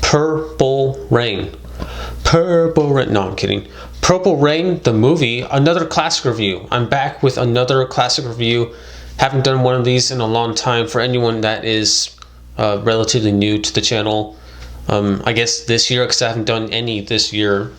Purple Rain. Purple Rain. No, I'm kidding. Purple Rain, the movie, another classic review. I'm back with another classic review. Haven't done one of these in a long time. For anyone that is relatively new to the channel, I guess this year, because I haven't done any this year.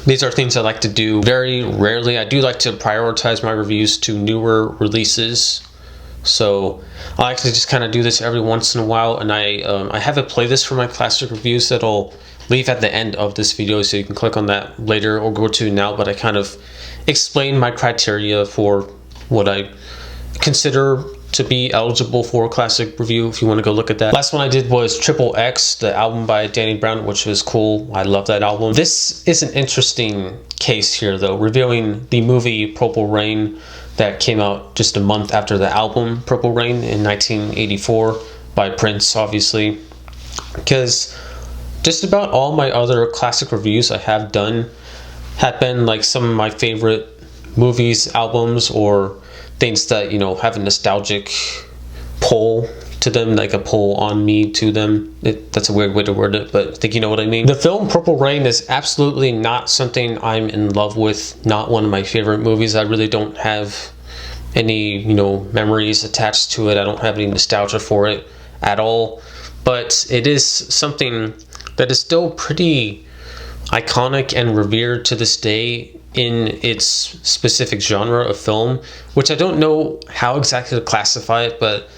These are things I like to do very rarely. I do like to prioritize my reviews to newer releases. So I like to just kind of do this every once in a while, and I have a playlist for my classic reviews that I'll leave at the end of this video, so you can click on that later or go to now. But I kind of explain my criteria for what I consider to be eligible for a classic review, if you want to go look at that. Last one I did was Triple X, the album by Danny Brown, which was cool. I love that album. This is an interesting case here though, reviewing the movie Purple Rain that came out just a month after the album Purple Rain in 1984 by Prince, obviously, because just about all my other classic reviews I have done have been like some of my favorite movies, albums, or things that, you know, have a nostalgic pull to them, like a pull on me to them. That's a weird way to word it, but I think you know what I mean. The film Purple Rain is absolutely not something I'm in love with, not one of my favorite movies. I really don't have any, you know, memories attached to it. I don't have any nostalgia for it at all, but it is something that is still pretty iconic and revered to this day in its specific genre of film, which I don't know how exactly to classify it, but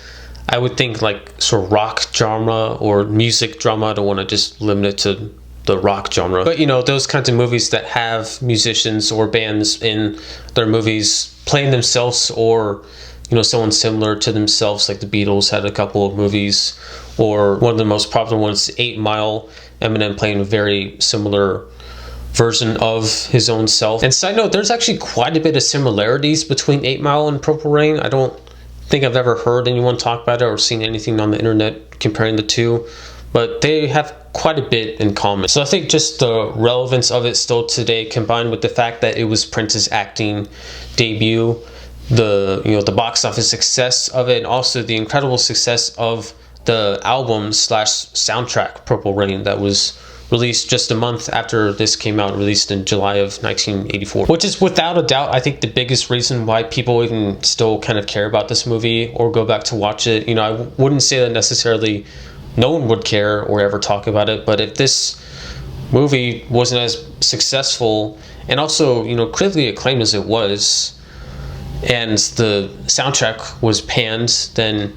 I would think like sort of rock genre or music drama. I don't want to just limit it to the rock genre, but you know, those kinds of movies that have musicians or bands in their movies playing themselves, or you know, someone similar to themselves, like the Beatles had a couple of movies, or one of the most popular ones, 8 Mile, Eminem playing a very similar version of his own self. And side note, there's actually quite a bit of similarities between 8 Mile and Purple Rain. I don't think I've ever heard anyone talk about it or seen anything on the internet comparing the two, but they have quite a bit in common. So I think just the relevance of it still today, combined with the fact that it was Prince's acting debut, the box office success of it, and also the incredible success of the album / soundtrack Purple Rain that was released just a month after this came out, released in July of 1984, which is without a doubt, I think, the biggest reason why people even still kind of care about this movie or go back to watch it. You know, I wouldn't say that necessarily no one would care or ever talk about it, but if this movie wasn't as successful and also, you know, critically acclaimed as it was, and the soundtrack was panned, then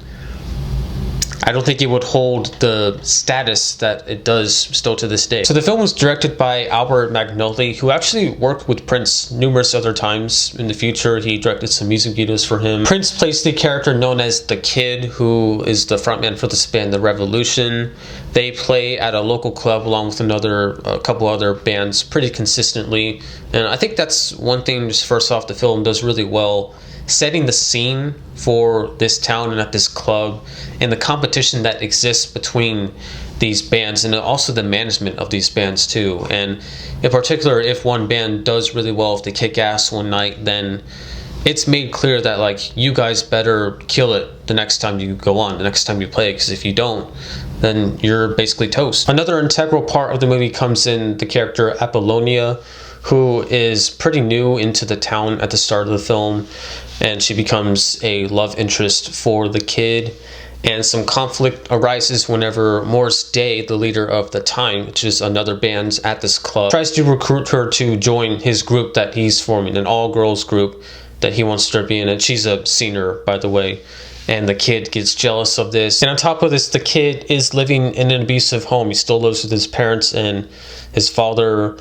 I don't think it would hold the status that it does still to this day. So the film was directed by Albert Magnoli, who actually worked with Prince numerous other times in the future. He directed some music videos for him. Prince plays the character known as The Kid, who is the frontman for this band, The Revolution. They play at a local club along with a couple other bands pretty consistently. And I think that's one thing, just first off, the film does really well, setting the scene for this town and at this club, and the competition that exists between these bands, and also the management of these bands too. And in particular, if one band does really well, if they kick ass one night, then it's made clear that like, you guys better kill it the next time you go on, the next time you play, because if you don't, then you're basically toast. Another integral part of the movie comes in the character Apollonia, who is pretty new into the town at the start of the film, and she becomes a love interest for the Kid, and some conflict arises whenever Morris Day, the leader of The Time, which is another band at this club, tries to recruit her to join his group that he's forming, an all-girls group that he wants to be in, and she's a senior, by the way, and the Kid gets jealous of this. And on top of this, the Kid is living in an abusive home. He still lives with his parents, and his father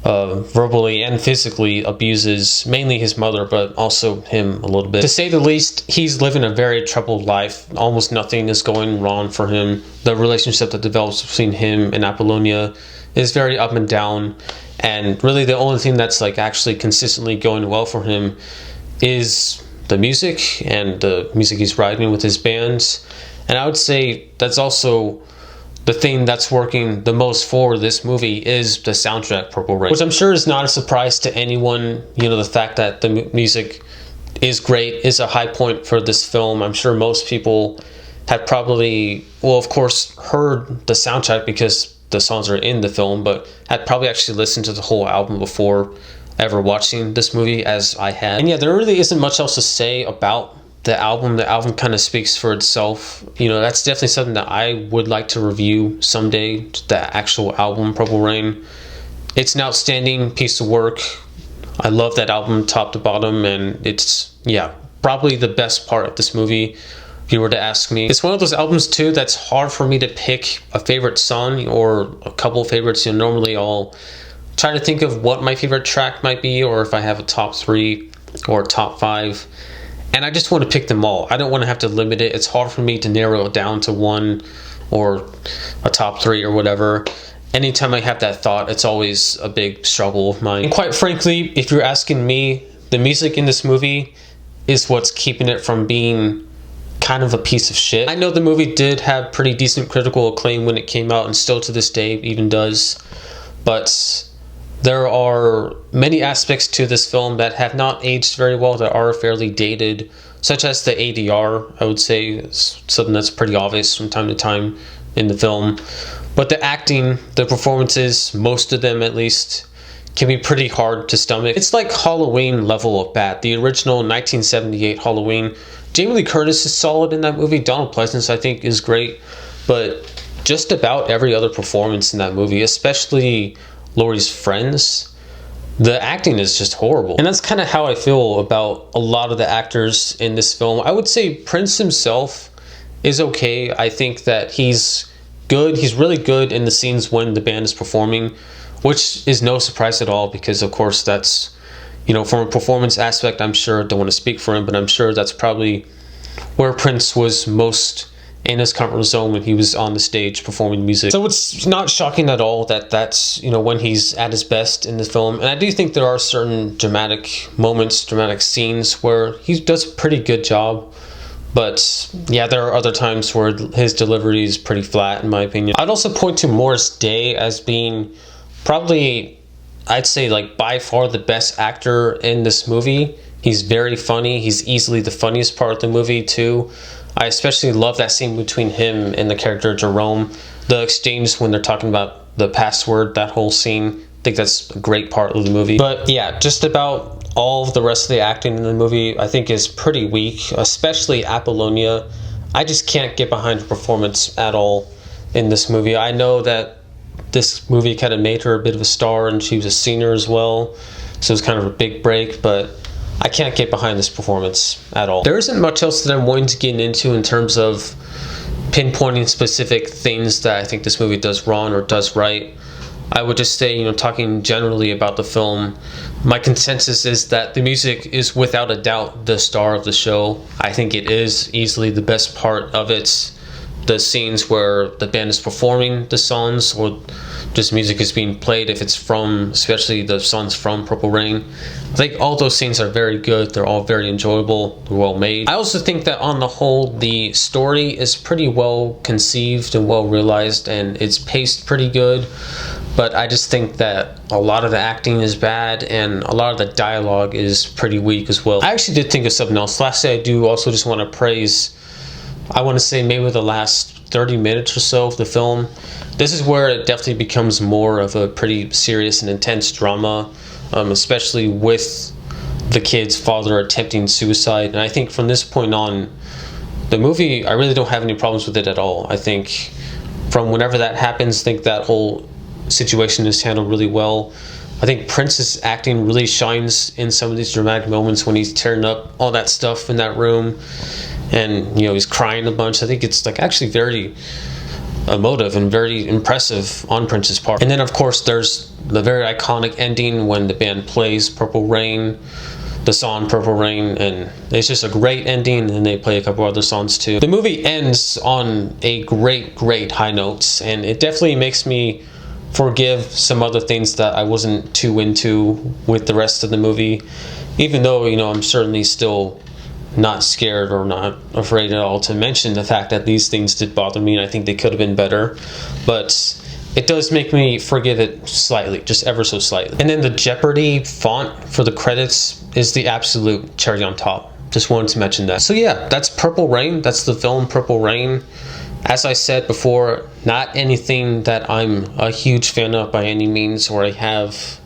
verbally and physically abuses mainly his mother, but also him a little bit. To say the least, he's living a very troubled life. Almost nothing is going wrong for him. The relationship that develops between him and Apollonia is very up and down, and really the only thing that's like actually consistently going well for him is the music, and the music he's writing with his bands. And I would say that's also the thing that's working the most for this movie is the soundtrack, Purple Rain, which I'm sure is not a surprise to anyone. You know, the fact that the music is great is a high point for this film. I'm sure most people had probably, well, of course, heard the soundtrack because the songs are in the film, but had probably actually listened to the whole album before ever watching this movie as I had. And yeah, there really isn't much else to say about the album. The album kind of speaks for itself. You know, that's definitely something that I would like to review someday, the actual album, Purple Rain. It's an outstanding piece of work. I love that album top to bottom, and it's, yeah, probably the best part of this movie, if you were to ask me. It's one of those albums too that's hard for me to pick a favorite song or a couple of favorites. You know, normally I'll try to think of what my favorite track might be, or if I have a top 3 or top 5, and I just want to pick them all. I don't want to have to limit it. It's hard for me to narrow it down to one or a top 3 or whatever. Anytime I have that thought, it's always a big struggle of mine. And quite frankly, if you're asking me, the music in this movie is what's keeping it from being kind of a piece of shit. I know the movie did have pretty decent critical acclaim when it came out, and still to this day even does, but there are many aspects to this film that have not aged very well, that are fairly dated, such as the ADR. I would say is something that's pretty obvious from time to time in the film. But the acting, the performances, most of them at least, can be pretty hard to stomach. It's like Halloween level of bad. The original 1978 Halloween. Jamie Lee Curtis is solid in that movie. Donald Pleasence, I think, is great. But just about every other performance in that movie, especially Laurie's friends, the acting is just horrible. And that's kind of how I feel about a lot of the actors in this film. I would say Prince himself is okay. I think that he's good. He's really good in the scenes when the band is performing, which is no surprise at all, because of course that's, you know, from a performance aspect, I'm sure, don't want to speak for him, but I'm sure that's probably where Prince was most in his comfort zone, when he was on the stage performing music. So it's not shocking at all that that's, you know, when he's at his best in the film. And I do think there are certain dramatic moments, dramatic scenes where he does a pretty good job. But yeah, there are other times where his delivery is pretty flat, in my opinion. I'd also point to Morris Day as being probably, I'd say, like, by far the best actor in this movie. He's very funny. He's easily the funniest part of the movie too. I especially love that scene between him and the character Jerome. The exchange when they're talking about the password, that whole scene. I think that's a great part of the movie. But yeah, just about all of the rest of the acting in the movie I think is pretty weak, especially Apollonia. I just can't get behind her performance at all in this movie. I know that this movie kind of made her a bit of a star, and she was a senior as well, so it was kind of a big break, but I can't get behind this performance at all. There isn't much else that I'm wanting to get into in terms of pinpointing specific things that I think this movie does wrong or does right. I would just say, you know, talking generally about the film, my consensus is that the music is without a doubt the star of the show. I think it is easily the best part of it. The scenes where the band is performing the songs, or just music is being played, if it's from, especially the songs from Purple Rain, I think all those scenes are very good. They're all very enjoyable, well made. I also think that on the whole, the story is pretty well conceived and well realized, and it's paced pretty good. But I just think that a lot of the acting is bad, and a lot of the dialogue is pretty weak as well. I actually did think of something else. Lastly, I do also just want to praise, I want to say maybe the last 30 minutes or so of the film. This is where it definitely becomes more of a pretty serious and intense drama, especially with the kid's father attempting suicide. And I think from this point on, the movie, I really don't have any problems with it at all. I think from whenever that happens, I think that whole situation is handled really well. I think Prince's acting really shines in some of these dramatic moments when he's tearing up all that stuff in that room, and, you know, he's crying a bunch. I think it's like actually very emotive and very impressive on Prince's part. And then of course there's the very iconic ending when the band plays Purple Rain, the song Purple Rain, and it's just a great ending, and they play a couple other songs too. The movie ends on a great high note, and it definitely makes me forgive some other things that I wasn't too into with the rest of the movie, even though, you know, I'm certainly still not scared or not afraid at all to mention the fact that these things did bother me, and I think they could have been better. But it does make me forgive it slightly, just ever so slightly. And then the Jeopardy font for the credits is the absolute cherry on top. Just wanted to mention that. So yeah, that's Purple Rain. That's the film Purple Rain. As I said before, not anything that I'm a huge fan of by any means, or I have,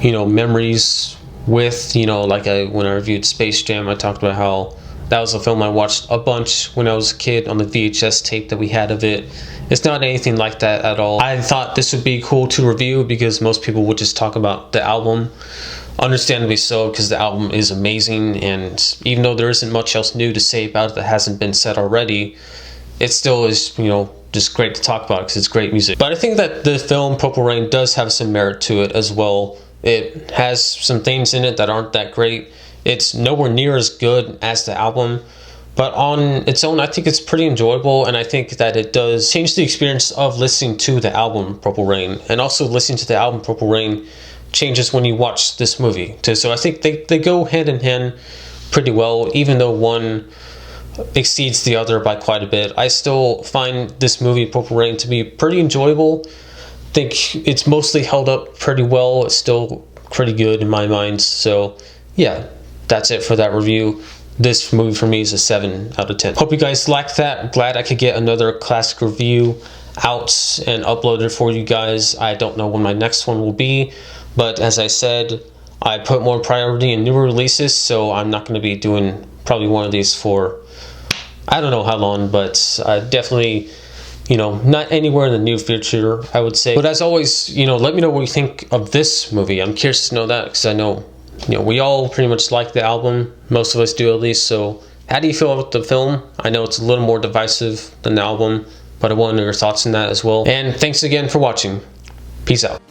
memories with, like when I reviewed Space Jam, I talked about how that was a film I watched a bunch when I was a kid on the VHS tape that we had of it. It's not anything like that at all. I thought this would be cool to review because most people would just talk about the album. Understandably so, because the album is amazing, and even though there isn't much else new to say about it that hasn't been said already, it still is, just great to talk about because it's great music. But I think that the film Purple Rain does have some merit to it as well. It has some things in it that aren't that great. It's nowhere near as good as the album, but on its own, I think it's pretty enjoyable, and I think that it does change the experience of listening to the album Purple Rain, and also listening to the album Purple Rain changes when you watch this movie too. So I think they go hand in hand pretty well, even though one exceeds the other by quite a bit. I still find this movie Purple Rain to be pretty enjoyable. I think it's mostly held up pretty well. It's still pretty good in my mind. So yeah, that's it for that review. This movie for me is a 7 out of 10. Hope you guys liked that. Glad I could get another classic review out and uploaded for you guys. I don't know when my next one will be, but as I said, I put more priority in newer releases, so I'm not going to be doing probably one of these for I don't know how long, but definitely, not anywhere in the near future, I would say. But as always, let me know what you think of this movie. I'm curious to know that, because I know, we all pretty much like the album. Most of us do, at least. So how do you feel about the film? I know it's a little more divisive than the album, but I want to know your thoughts on that as well. And thanks again for watching. Peace out.